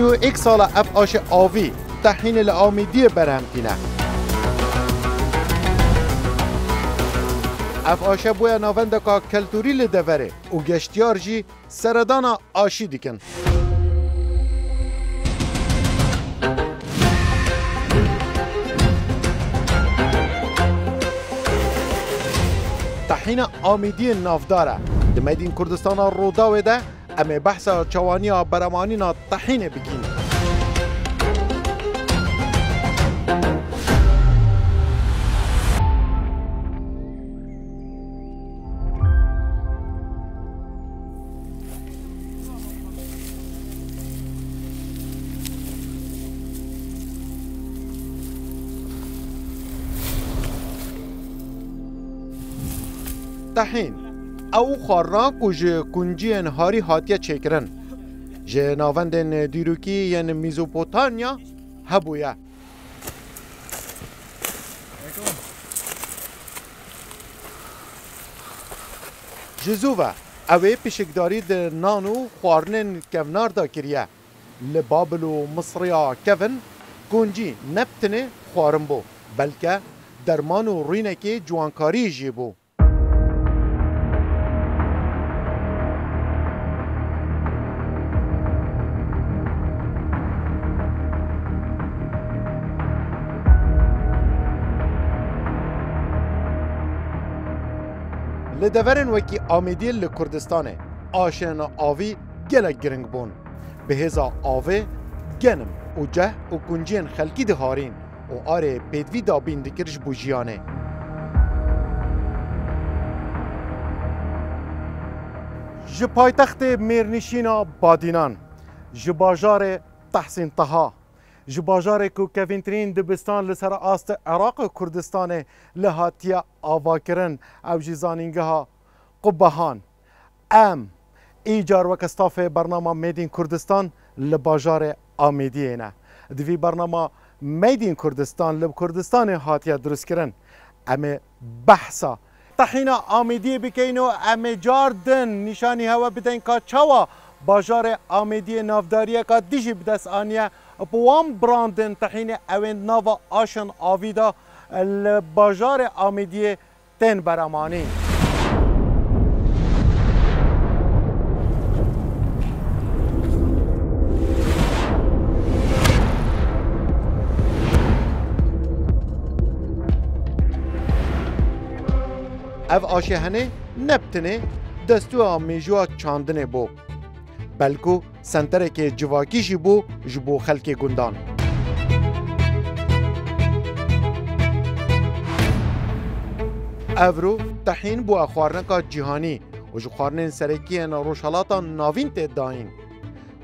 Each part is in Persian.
31 سال اف آش آوی تحین لآمیدی برهمتینه. اف آشه بویا ناوندکا کلتوری لدوره و گشتیار جی سردانا آشی دیکن. تحین آمیدی نافداره دمیدین کردستان روداوه ده اما بحث چوانی برمانی نا تحین بکین. تحین او خارنا کج کنجی انهاری هاتیه چکرن جه ناوندن دیروکی ین میزوپوتامیا هبویا جزوه اوه پیشکداری ده نانو خوارنن کونار دا کریه لبابل و مصریا کون کنجی نبتنه خوارن بو بلکه درمان و رینکی جوانکاری جی بو. لدورن وکی آمیدی لکردستانه آشن آوی گلک گرنگ بون به هزا آوه گنم و جه و کنجین خلکی دهارین و آره پیدوی دابین دکرش بوجیانه. جپایتخت میرنشینا بادینان جباجار تحسین طها جباجار کو کوینترین دبستان لسر آست عراق کردستان لهاتیا آواکرن او جزانینگه ها قبهان ام ایجار وکستاف برنامه میدین کردستان لباجار آمیدیه دوی برنامه میدین کردستان لب کردستان هاتیا درست کرن اما بحثا تحین آمیدی بکینو اما جاردن نشانی هوا بدین که چوا باجار آمیدی نافداریه که دیجی بدست آنیه بوام براندن تحین اوین ناوا آشن آویدا الباجار آمیدی تن برامانی. او آشهنه نبتنه دستو آمیجوا چاندنه بو بلکو سنتره که جواکی جی بو جبو خلک گندان. اورو تحین بو اخوارنکا جهانی و جو خوارنین سرکی روشالاتا ناوین تید داین.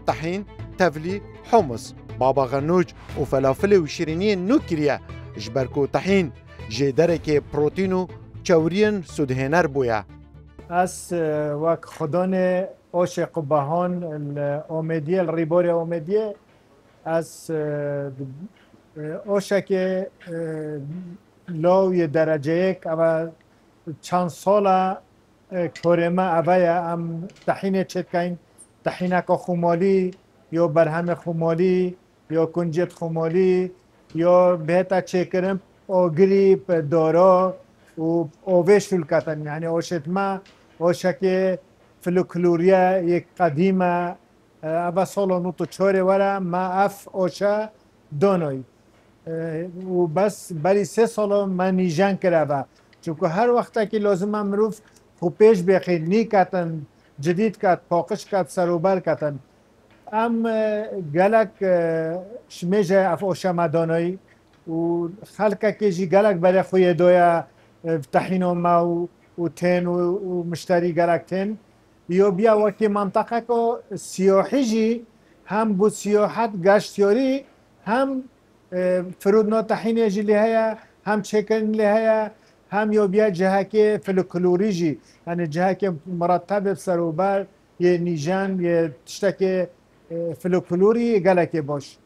تحین تولی حمص بابا غنوج و فلافل و شیرینی نو کریه جبرکو تحین جدره که پروتینو چورین سودهنر بویا. از وقت خدان آش قبهان امیدیه الریبار امیدیه از آشه که لاوی درجه یک و چند سال کرمه اوه هم تحین چتکین تحینک خمالی یا برهم خمالی یا کنجت خمالی یا بهتا چکرم آگری دارا و آوش فلکتن یعنی آشتما آشه که فلکلوریا یک قدیمه اول سال نوتو چهاره وره ما اف آشه دانایی و بس برای 3 سال من نیجن کرده چون که هر وقت که لازم هم مروف خوبش بخیر نی کتن جدید کت پاقش کت سروبر کتن ام گلک شمیجه اف آشه مدانایی و خلقه که جی گلک برای خوی دویا تحین ما و تن و مشتری گلک تن یا بیا وقتی منطقه که سیاحی جی هم بود سیاحت گشتیاری هم فرودنا تحین جی لحیه هم چکن لحیه هم یا بیا جهه که فلکلوری جی یعنی جهه که مرتب سروبر یه نیجن یه تشتک فلکلوری گلک باش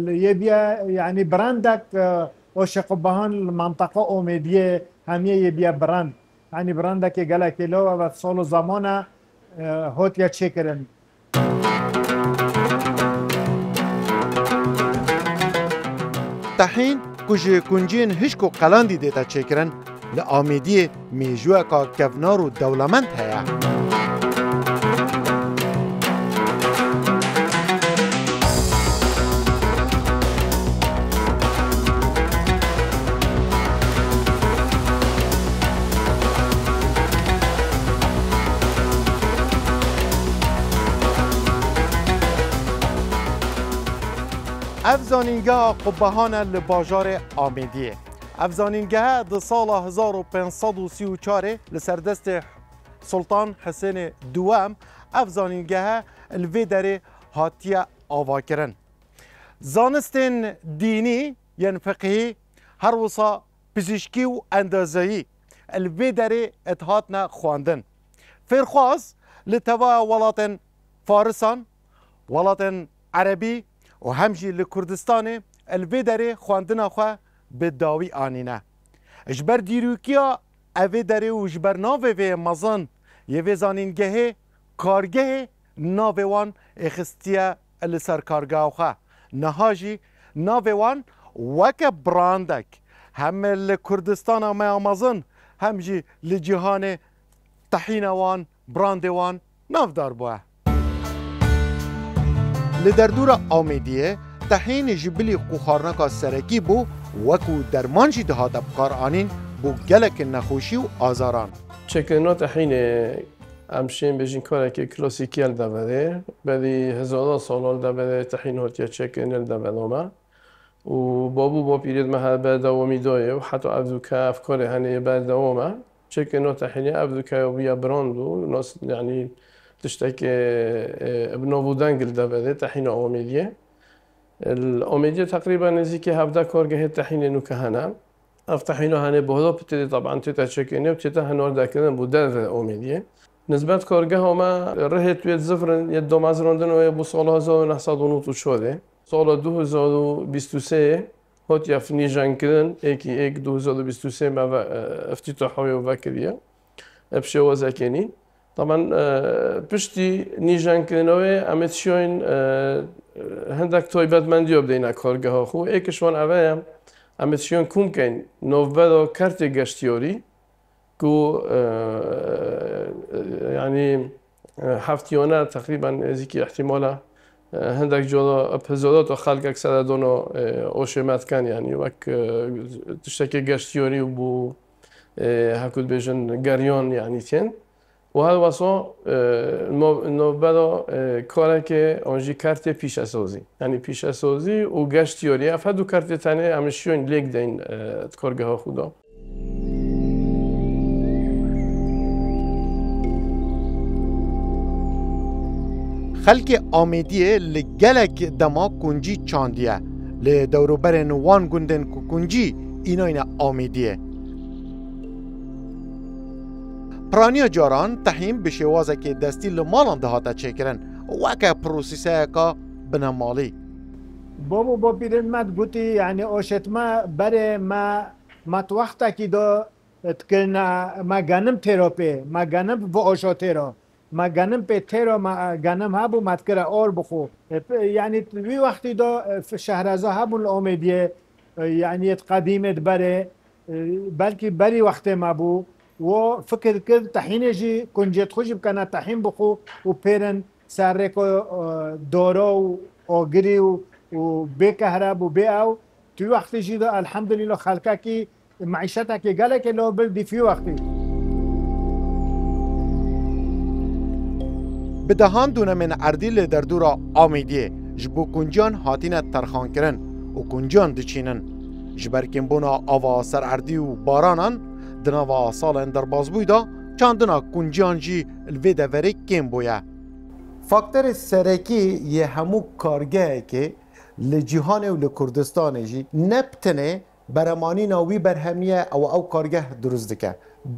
یه بیا یعنی برندک عاشق بهان منطقه امیدیه همیه یه بیا برند یعنی برندک گلک لو و سال و زمان هات یا چه کرن تحین کج کنجین هشکو قلاندی دیتا چکرن لآمیدی میجوه که کفنار و دولمند هیا. افزانینگاه قبهان لباجار آمیدیه. افزانینگاه در سال 1534 لسردست سلطان حسین دوام افزانینگاه الویدر هاتیه آوا کرن. زانستین دینی یعنی فقهی هر وصا پزشکی و اندازه‌ای الویدر اتهاتنا خواندن. فرخواز لتوا ولاتن فارسان ولاتن عربی و همجی لکردستان الویدر خواندن خوا به داوی آنینه. اجبر دیروکیا اوی داره و اجبر ناوه و مزان یه زانینگه کارگه ناوه وان اخستیه لسر کارگاه خوا نهاجی ناوه وان وک براندک هم لکردستان و مزان همجی لجهان تحین وان براند وان نافدار بوه. لدردور آمیدیه تحین جبلی قوخارنکا سرکی بو وکو درمانجی دهات بکار آنین بو گلک نخوشی و آزاران. چکرنا تحین امشین بجین کاره که کلاسیکیل دبده بدی هزاران سالال دبده تحین هاتیه چکرنل دبده ما و بابو با پیرید محل بردوامی دایه و حتی افزوکه افکار هنه بردوامه چکرنا تحینی افزوکه و بیا براندو ناس یعنی تشتكي بنوودان قلدا بده تحين آمیدیه. الآمیدیه تقریبا نزدیک 17 کارگاه تحین نوکهانا. افتحینو هنه بهدا بتدی طبعا تتشكينه و تتا هنور دکردن بودن آمیدیه. نسبت کارگاه ما رهت وید زفرن ید دو مزراندن و بو سال 1990 شده. سال 2023 هات یفنی جنگ کردن ایک 2023 ما افتتاحی و وکریه. ابشه وزکنی. طبعا پشتی نیجان کنوی امتشون هندک تایبت من دیاب دینا کارگاه ها خو ایکشون اویم امتشون کم کن نوبدا کرت گشتیاری کو یعنی هفتیانه تقریبا ازیکی احتمالا هندک جدا ابزارات و خلق اکثر دونو آشمت کن یعنی وک تشتکی گشتیاری و بو هکود بیشن گریان یعنی تین و هر واسه نوبدا کاری که آنجی کرده پیش سازی یعنی پیش سازی و گشتیاری افراد و کرده تنه امشیون لیگ دین کارگاه خدا خلق آمیدیه لگلک دما کنجی چاندیه لدوروبر نوان گندن کنجی اینا آمیدیه پرانیا جاران تحیم به شوازه که دستی لمالان دهاتا چکرن وکه پروسیسه که بنامالی بابو با پیرن مد گوتی یعنی آشت ما بره ما تو وقتا که دا تکلنا ما گنم تراپی ما گنم و آشا ترا ما گنم په تیرا ما گنم هبو متکره آر بخو یعنی وی وقتی دا شهرزا هبو الامیدیه یعنی قدیمت بره بلکه بری وقت ما بو و فکر کرد تحین جی کنجت خوش بکنه تحین بخو و پیرن سرک دارا و آگری و بی کهرب و بی او توی وقتی جی دا الحمدلله خلقه کی معیشت که گله که لابر دی فی وقتی بدهان دونه من عردیل در دورا آمیدیه جبو کنجان هاتین ترخان کرن و کنجان دچینن جبرکن بونا آوا سر عردی و بارانان دناوا سالن در باز بویدا چاندنا کنجان جی الویده وری کم بویا فاکتور سرکی یه همو کارگه که لجیهان و لکردستان جی نبتنه برمانی ناوی برهمیه او کارگه درست دکه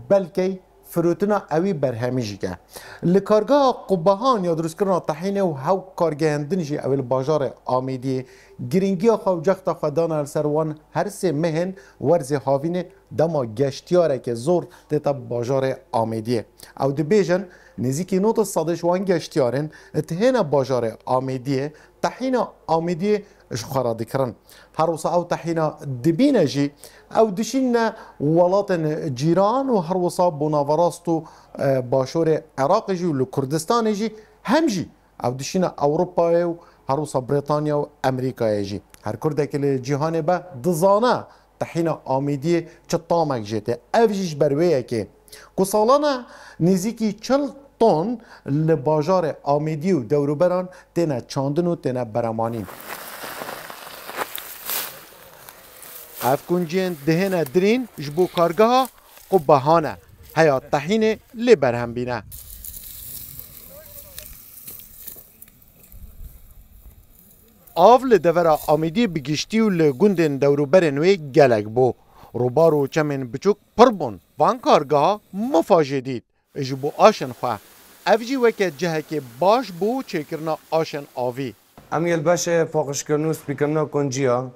بلکه فروتنا اوی برهمی جیگه لکارگاه قبهان یا درست کرنا تحینه و هاو کارگه هندنشی اول باجار آمیدی گرینگی خو جخت خدان سروان هر سه مهن ورز هاوین دما گشتیاره که زور دیتا باجار آمیدیه او دی بیجن نزیکی نوت صادش وان گشتیارن اتهین باجار آمیدیه تحین آمیدیه اش خارا دكرن هروسا او تحينا دبينا جي او دشينا ولات جيران وهروسا بونافراستو باشور عراق جي والكردستان جي هم جي او دشينا اوروبا و هروسا بريطانيا وامريكا جي هر كردك الجهان با دزانا تحينا آمیدی چطامک جته افجیش برویه که سالانه نزدیکی 40 تن لباجار آمیدی و دوروبران تنه چاندن و تنه برمانی اف کنجین دهنه درین جبو کارگاه و بهانه حیات تحین لبرهم بینه آف لدورا آمیدی بگشتی و لگوندن دوروبرن وی گلک بو روبارو چمن بچوک پربون وان کارگاه مفاجدید اجبو آشن خواه افجی وکه جهه که باش بو چکرنا آشن آوی امیل باشه فاقش کرنو سپیکرنا کنجیا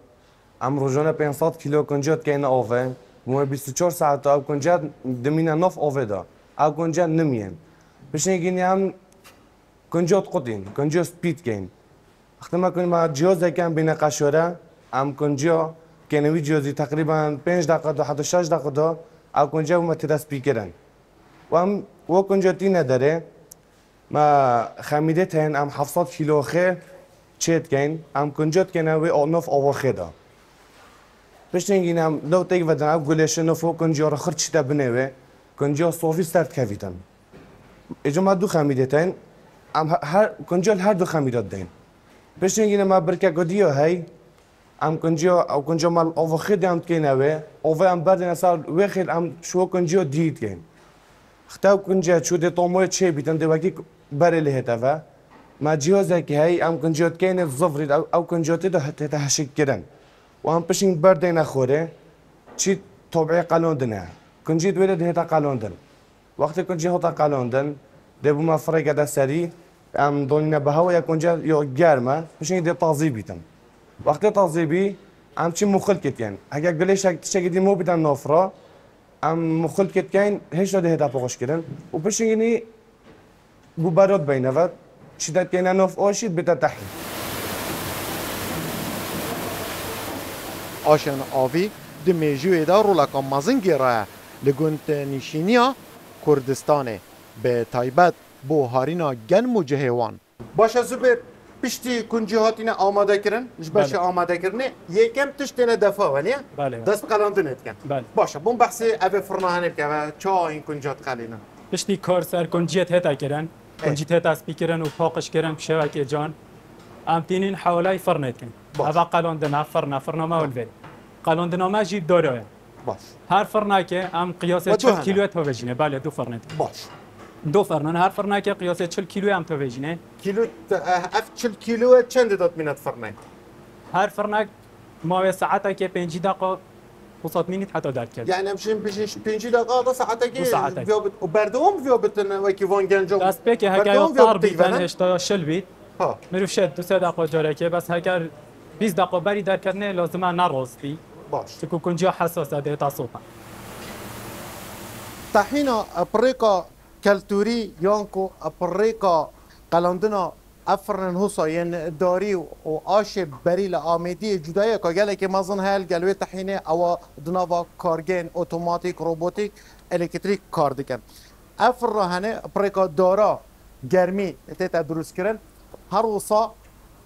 ام روزانه 500 کیلو کنجات که این آوه مو 24 ساعت او کنجات دمینه نف آوه دا او کنجات نمیم بشنه گینی هم کنجات قدین کنجات سپید کن وقتی ما کنیم جهاز کم بین قشوره ام کنجیا کنوی جهازی تقریبا 5 دقیقه تا حتی 6 دقیقه دا او کنجا ما تدا سپیکرن و هم و کنجاتی نداره ما خمیده تن ام 700 کیلو خیر چیت کن ام کنجات کنوی نف آواخه دا بشنگین ام لو تیگ ودن ام گلش نفو کنجا را خرچ تا بنوه کنجا صوفی ستارت کویتن اجما دو خمیده تن ام هر کنجا هر دو خمیدات دین بشنگین ما برکه گدیو هی ام کنجا او کنجا مال آواخه دام کنوه آوا ام بعد نسال وخیل ام شو کنجا دید کن اختاو کنجا شده طموح چه بیتن دوکی بره لهتا و ما جهازه که هی ام کنجات کن زفرید او کنجاتی ده تهشک کردن و ام پشین برده نخوره چی طبعی قلاندنه کنجید ولی ده تا قلاندن وقتی کنجی هتا قلاندن دبو ما فرق ده سری ام دونینا به هوا یا کنجا یا گرمه پشین ده تازی بیتن وقتی تازی بی ام چی مخل کتین اگر گلیش شگیدی مو بیتن نافرا ام مخل کتین هیچ ده تا پاکش کردن و پشینی بو براد بینه و شدت کنه ناف آشید بیت تحت آشن آوی دمیجوی دا رولکا مازنگی راه لگونت نشینیا کردستانه به تایبت بو هارینا گن مجهوان باشه زبر پشتی کنجهاتینه آماده کرن باشه آماده کرنه یکم تشتینه دفعه ونیا بله دست قلاندنت کن بله باشه بون بحثی اوه فرناهنه بکه و چا این کنجات قلینا پشتی کار سر کنجیت هتا کردن کنجیت هتا سپیکرن و پاکش کردن شبکه جان ام تینین حوالای فرنت کن اوه قلاندن فرنا ما ولوی قلاندن ما جیب داره باش هر فرنا که ام قیاس 40 کیلو تو بجینه بله دو فرنت باش دو فرنان هر فرنا که قیاس 40 کیلو هم تو بجینه کیلو اف 40 کیلو چند داد مینت فرنه هر فرنا ما ساعته که 5 دقیقه وسط مینت حتی درک کرد يعني امشي بيجي 5 دقائق دو ساعتك دو ساعتك. وبردوم فيوبت وكي فون جنجو دست پی هکر طار بیتن اشتا شل بید ها مروف شد 2-3 دقیقه جاره که بس هکر 20 دقیقه بری در کردنه لازمه نروز بی باش چکو کنجا حساسه دیتا صوتا طحينة ابريكا كالتوري يانكو ابريكا قلاندنا افرن هوسا ين داري و آش بري لآمدي جدايا كاجالك مازن هال قالوي طحينة او دنافا كارجين اوتوماتيك روبوتيك الكتريك كاردكن افر هنه ابريكا دارا گرمي تيتا دروس كرن هر وصا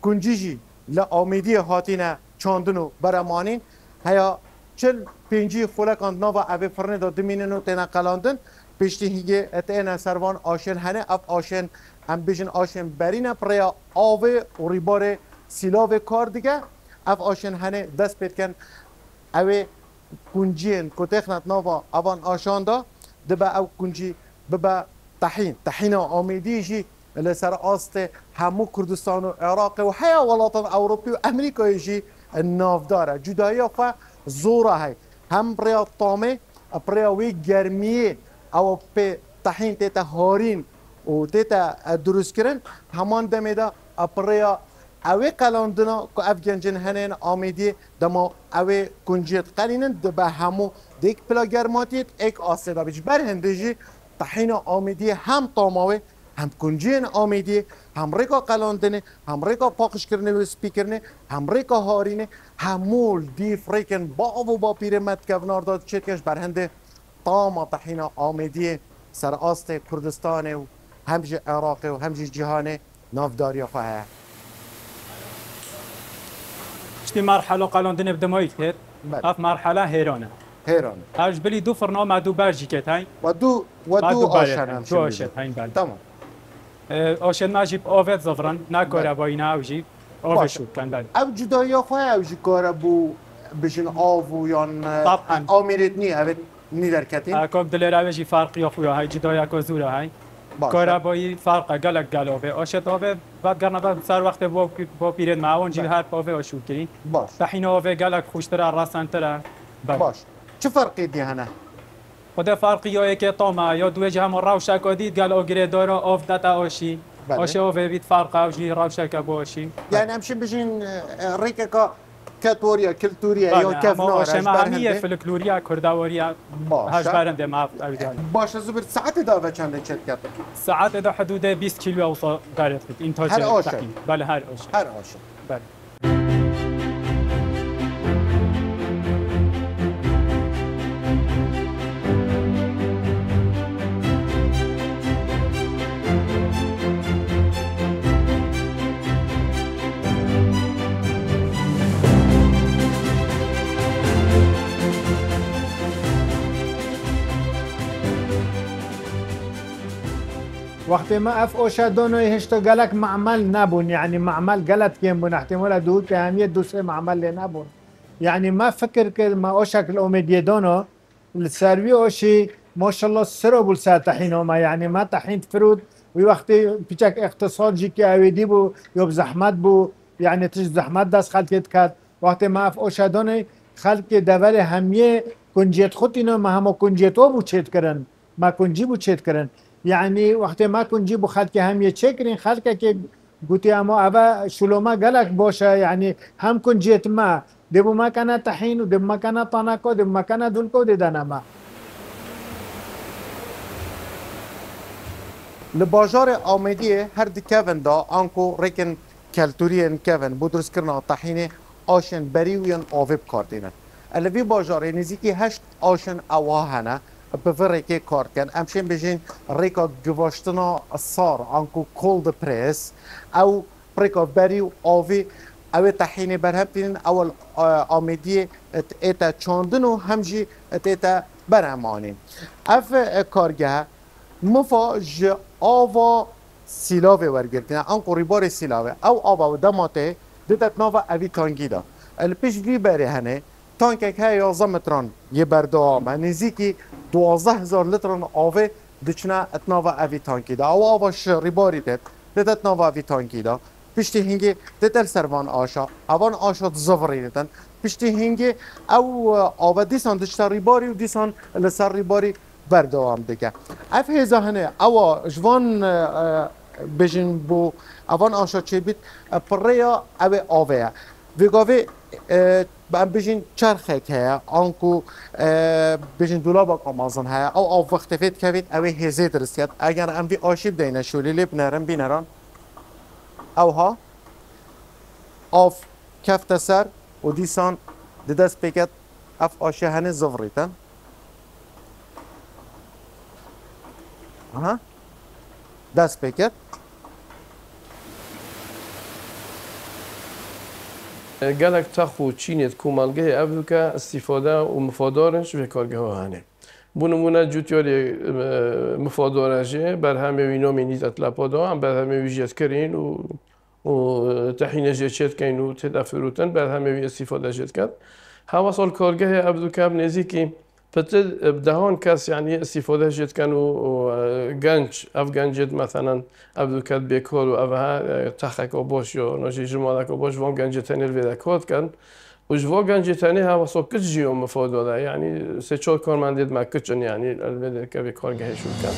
كنجيجي لآمدي هاتينا چاندنو برمانين هيا چل پنجی خولکان نوا اوی فرنه دا دمیننو تینا قلاندن پشتی هیگه اتینا سروان آشن هنه اف آشن هم بیشن آشن برینه پریا آوه و ریبار سیلاوه کار دیگه اف آشن هنه دست پید کن اوی کنجین کتخنت نوا اوان آشان دا دبا او کنجی ببا طحین آمیدی جی لسر آست همو کردستان و عراق و حیا ولاتن اوروپی و امریکای جی ناف داره جدایی خواه زوره هاي هم بريا طامه بريا وي گرميه او په طحين تيتا هارين و تيتا دروس كرن همان دميدا بريا اوي قلاندنا كو افغانجن هنن آميدي دما اوي كنجيت قلينن دبا همو ديك بلا گرماتيت اك آسدا بيج بر هندجي طحين آميدي هم طاموي هم کنجین آمیدی هم ریکا قلاندنه هم ریکا پاکش کردنه و سپیکرنه هم ریکا هارینه همول دیف ریکن با پیرمت کونار داد چتکش برهنده طاما طحین آمیدی سر آست کردستان و همج عراق و همج جهان نافداری خواه اشتی مرحله قلاندنه بدمایید کرد اف مرحله هیرانه هیران هرج بلی دو فرنامه دو برجی کت هاین و دو آشن هم دو آشن هاین بله تمام آشن ما جیب آفت زفرن نکاره با اینا او جیب آفت شد کن بله او جدایی خواه او جی کاره بو بشن آفو یا طبعا آمیرت نی اوید نی در کتین اکام دلیر او جی فرقی خویا های جدایی اکا زوره های کاره بایی فرق گلک گلاوه آشت آفه بعد گرنه بعد سر وقت با پیرد معاون جی هر آفه آشود کرین باش تحین آفه گلک خوشتره رسنتره باش چه فرقی دی هنه؟ خدا فرقی یا که طامه یا دو جه هم روشک آدید گل آگره داره آف دتا آشی آشه آفه بید فرق آوشی روشک باشی یعنی همشه بشین ریکه که کتوریا کلتوریا یا کفنار آشه ما همیه فلکلوریا کردواریا هش برنده ما باش از بر ساعت داوه چنده چت کرد ساعت دا حدود 20 کیلو اوصا قارت انتاج هر آشه بله هر آشه هر آشه بله وقتی ما اف اوشا دونوی هشتو گلک معمل نبون یعنی معمل گلت کیم بون احتمال دو که همیه دو سه معمل نبون یعنی ما فکر که ما اوشا کل امیدیه دونو السروی اوشی ماشالله سرو بول سر تحینو ما یعنی ما تحین فرود وی وقتی پیچک اقتصاد جی که اویدی بو یا زحمت بو یعنی تش زحمت دست خلقت کرد وقتی ما اف اوشا دونوی خلق دول همیه کنجیت خود اینو ما همه کنجیتو بو چید کرن ما کنجی بو چید کرن یعنی وقتی ما کنجی بو خلق همیه چه کرین خلق که گوتی اما اوه شلوما گلک باشه یعنی هم کنجیت ما دبو ما کنه تحین و دبو ما کنه طانکو دبو ما کنه دلکو دیدن ما لباجار آمیدیه هر دی کون دا آنکو ریکن کلتورین کون بودرس کرنا طحینه آشن بریوین آویب کاردینن الوی باجاره نزیکی 8 آشن اوهانه به که کار کن امشین بجین ریکا گواشتنا صار آنکو کولد پریس او ریکا بریو آوی او طحینه برهم بینن اول آمیدیه ایتا چاندن و همجی ایتا برهمانین اف کارگه مفا ج آوا سیلاوه ورگردین آنکو ریبار سیلاوه او آوا و دماته دیدت ناوا اوی تانگی دا الپیش وی بره هنه تانکک های 11 متران یه بردوام نزیکی 12,000 لیتران آوه دچنا اتناوا اوی تانکی دا او آواش ریباری دید دیت اتناوا اوی تانکی دا پشتی هنگی دیتل سروان آشا اوان آشا زفری دیدن پشتی هنگی او آوه دیسان دچتا ریباری و دیسان لسر ریباری بردوام دیگه اف هزاهنه او جوان بجن بو اوان آشا چه بید پریا اوه آوه ویگاوه بجین چرخه که آنکو بجین دولاب آمازون ها او وقت فید کوید اوه هزید رسید اگر ام بی آشیب دینه شولی لیب نرم بی نران او ها آف کفت سر و دیسان دست بگید اف آشی هنه زفریتن دست بگید گلک تخو چینت کومالگه افریقا استفاده و مفادارش به کارگاه هانه بونمونه جوتیاری مفادارجه بر همه وینا مینیت اطلاپادا هم بر همه ویجت کرین و تحین جت کین و تدفروتن بر همه وی استفاده جت کرد هوا سال کارگاه افریقا نزدیکی پتر دهان کس یعنی استفاده جت کن و گنج افغانجت مثلا افریقا بیکار و اوه تخک و باش یا نشی جمالک و باش وام گنج تنیر ویده کات کن و جوا گنج تنیر هوا سال کچ جیوم مفاداده یعنی سه چهار کارمندید مکچن یعنی الویده که به کارگاه شد کن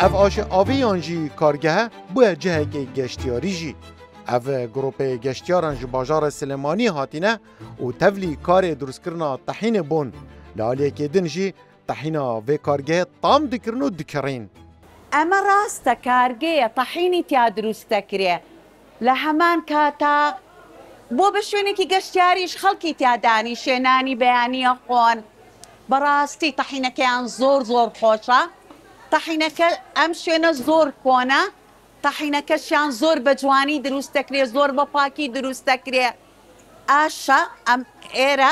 اف آش آوی آنجی کارگاه باید جه که گشتیاری جی او گروپ گشتیاران جو باجار سلیمانی هاتینه و تولی کار درست کرنا طحین بون لالیه که دنجی تحینا و کارگه تام دکرن و دکرین. اما راست کارگه طحینی تیا دروست کریه لهمان کاتا بو بشوینه که گشتیاریش خلکی تیا دانی شنانی بیانی خوان براستی طحینه که ان زور خوشه طحینه که ام شوینه زور کونه طحینه که شان زور بجوانی دروست کریه زور بپاکی دروست کریه آشا ام ایرا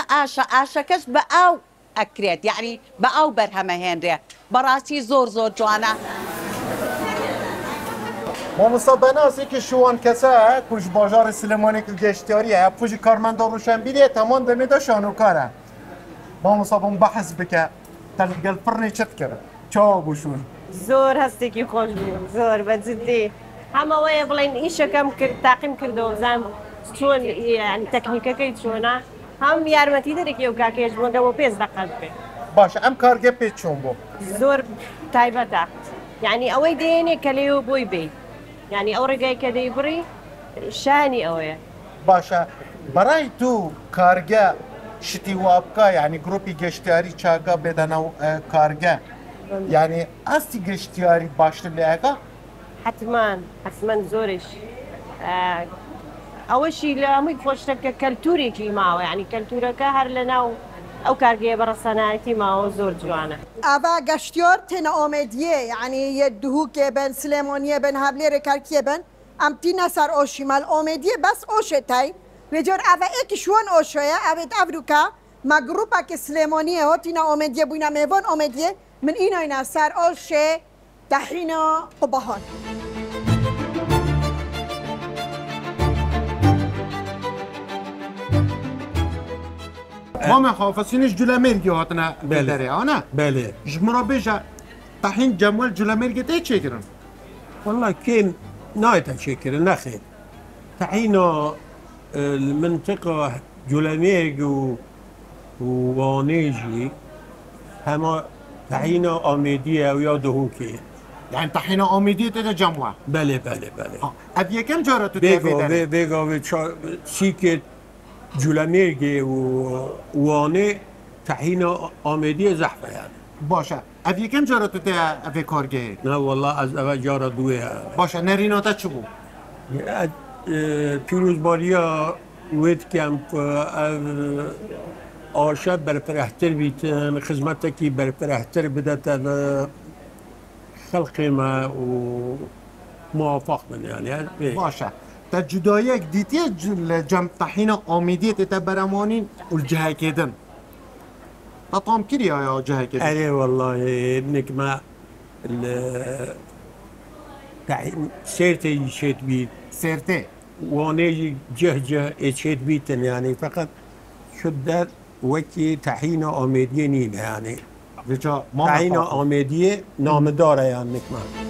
آشا کش با او اکرید یعنی با او برهمه هنره براستی زور جوانه ما مصابنا اسی که شوان کسا کش بازار سلیمانی که گشتیاریه پوش کارمندا روشنبیلیه تمام دمیده شانو کاره ما مصابم بحث بکه تلقل فرنی چت کرد چا بوشون زور هستی که خوش بیم زور بجدی همه وای بلین ایشا کم کرد تاقیم کرده و زم چون یعنی تکنیکه که چونه هم یارمتی داره که او کاکیش بونده و پیز دقل بی باشه ام کارگه پیچ چون بو زور تایبته یعنی اوی دینی کلیو بوی بی یعنی او رگای که دی بری شانی اوه باشه برای تو کارگه شتی وابکا یعنی گروپی گشتیاری چاگا بدنو کارگه یعنی استی گشتیاری باشته لیگا حتما زورش اول شيء لا مو خوشتك كالتوري كي معه يعني كالتورا كهر لنا او كارجي برسناتي معه زور جوانا اوا گشتیار تن آمدیه یعنی یه دهوکه بن سلیمانیه بن حبلی رکرکیه بن ام تینا سر آشیمال آمدیه بس آشه تای وجور اوا ایک شون آشویه اوید افروکا ما گروپا که سلیمانیه ها تینا آمدیه بوینا میوان آمدیه من اینا سر آشه طحینا قبهان ما مخافسینش جلومرگی هاتنا بداره آنه؟ بله جمرا بیجا طحین جمول جلومرگی تی چه کرن؟ والله كان نايتا شكر نخل تعينا المنطقة جولاميرج ووانيجي هما تعينا آميدية ويا دهوكي يعني طحينة آميدية تدا جموع بله أبي كم جارة تتابع بيجا شيكت جولاميرج وواني تعينا آميدية زحفة يعني باشه أبي كم جارة تتابع كارجه؟ لا والله از اول جارة دوية باشه نريناتا چه بو؟ پیروزباریا وید کم آشب برپرهتر بیتن خدمت کی برپرهتر بدت خلق ما و موافق من يعني باشه تا جدایک دیتی جمع طحین آمیدی تتبرمانین والجهه کدن تطام كريا يا جهه كدن أي والله انك ما سيرتي شيت بيت سيرتي وانيجي جه اتشيت بيتن يعني فقط شدت وكي طحينة آمدية نينه يعني طحينة آمدية نامداره يعني نكمل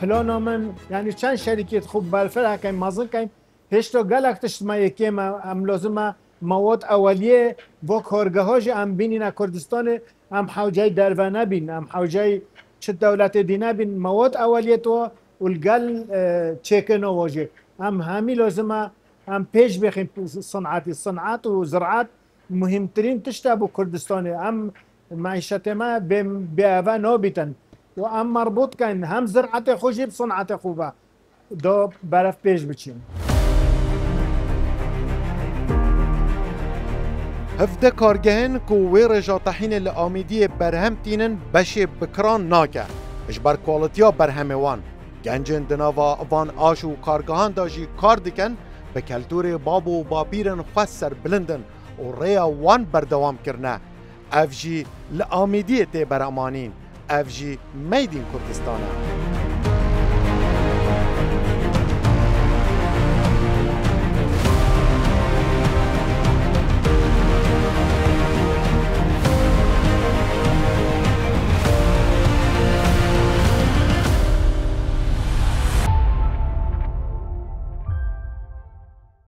پلان من یعنی چند شرکت خوب برفر هکیم مازن کیم هشتا گلک تشتما یکیم ام لازم مواد اولیه و کارگاهاش ام بینین کردستان ام حوجه درونه بین ام حوجه چه دولت دینه بین مواد اولیه تو والگل چکن واجه ام همی لازم ام پیش بخیم صنعت و زراعت مهمترین تشتا بو کردستان ام معیشت ما به اوه نابیتن و ام مربوط کن هم زراعت خوشی بصنعت خوبه دو برف پیش بچین هفده کارگهن که ویرجا طحین الآمیدی برهم تینن بشه بکران ناکه اجبر کوالتیا برهم وان گنجن دناوا وان آش و کارگهان داجی کار دکن به کلتور بابو و باپیرن خسر بلندن و ریا وان بردوام کرنه افجی الآمیدی تی برامانین افجی میدین کردستانه